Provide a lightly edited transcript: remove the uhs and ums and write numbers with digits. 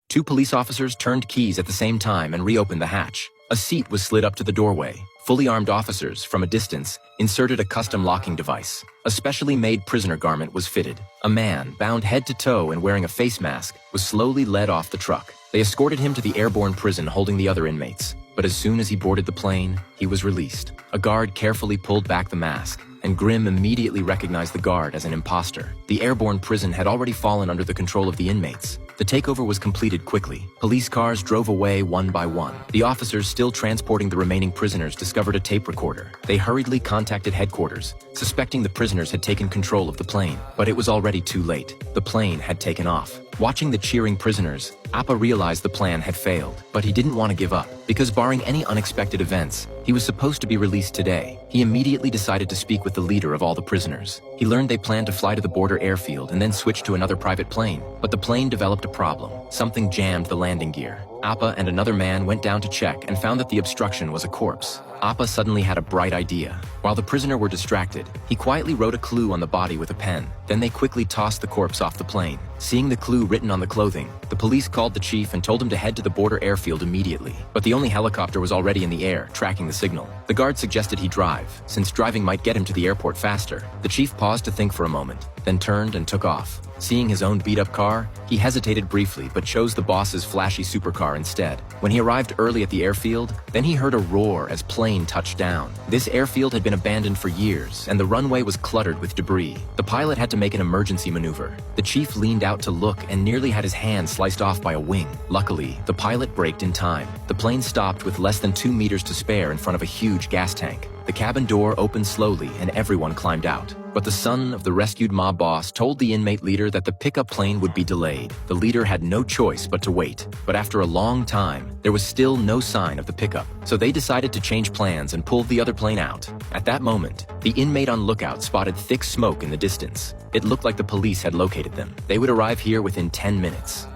Two police officers turned keys at the same time and reopened the hatch. A seat was slid up to the doorway. Fully armed officers, from a distance, inserted a custom locking device. A specially made prisoner garment was fitted. A man, bound head to toe and wearing a face mask, was slowly led off the truck. They escorted him to the airborne prison holding the other inmates. But as soon as he boarded the plane, he was released. A guard carefully pulled back the mask, and Grimm immediately recognized the guard as an imposter. The airborne prison had already fallen under the control of the inmates. The takeover was completed quickly. Police cars drove away one by one. The officers still transporting the remaining prisoners discovered a tape recorder. They hurriedly contacted headquarters, suspecting the prisoners had taken control of the plane. But it was already too late. The plane had taken off. Watching the cheering prisoners, Appa realized the plan had failed, but he didn't want to give up, because barring any unexpected events, he was supposed to be released today. He immediately decided to speak with the leader of all the prisoners. He learned they planned to fly to the border airfield and then switch to another private plane, but the plane developed a problem. Something jammed the landing gear. Appa and another man went down to check and found that the obstruction was a corpse. Appa suddenly had a bright idea. While the prisoner were distracted, he quietly wrote a clue on the body with a pen. Then they quickly tossed the corpse off the plane. Seeing the clue written on the clothing, the police called the chief and told him to head to the border airfield immediately. But the only helicopter was already in the air, tracking the signal. The guard suggested he drive, since driving might get him to the airport faster. The chief paused to think for a moment, then turned and took off. Seeing his own beat-up car, he hesitated briefly but chose the boss's flashy supercar instead. When he arrived early at the airfield, then he heard a roar as plane touched down. This airfield had been abandoned for years, and the runway was cluttered with debris. The pilot had to make an emergency maneuver. The chief leaned out to look and nearly had his hand sliced off by a wing. Luckily, the pilot braked in time. The plane stopped with less than 2 meters to spare in front of a huge gas tank. The cabin door opened slowly and everyone climbed out. But the son of the rescued mob boss told the inmate leader that the pickup plane would be delayed. The leader had no choice but to wait. But after a long time, there was still no sign of the pickup. So they decided to change plans and pulled the other plane out. At that moment, the inmate on lookout spotted thick smoke in the distance. It looked like the police had located them. They would arrive here within 10 minutes.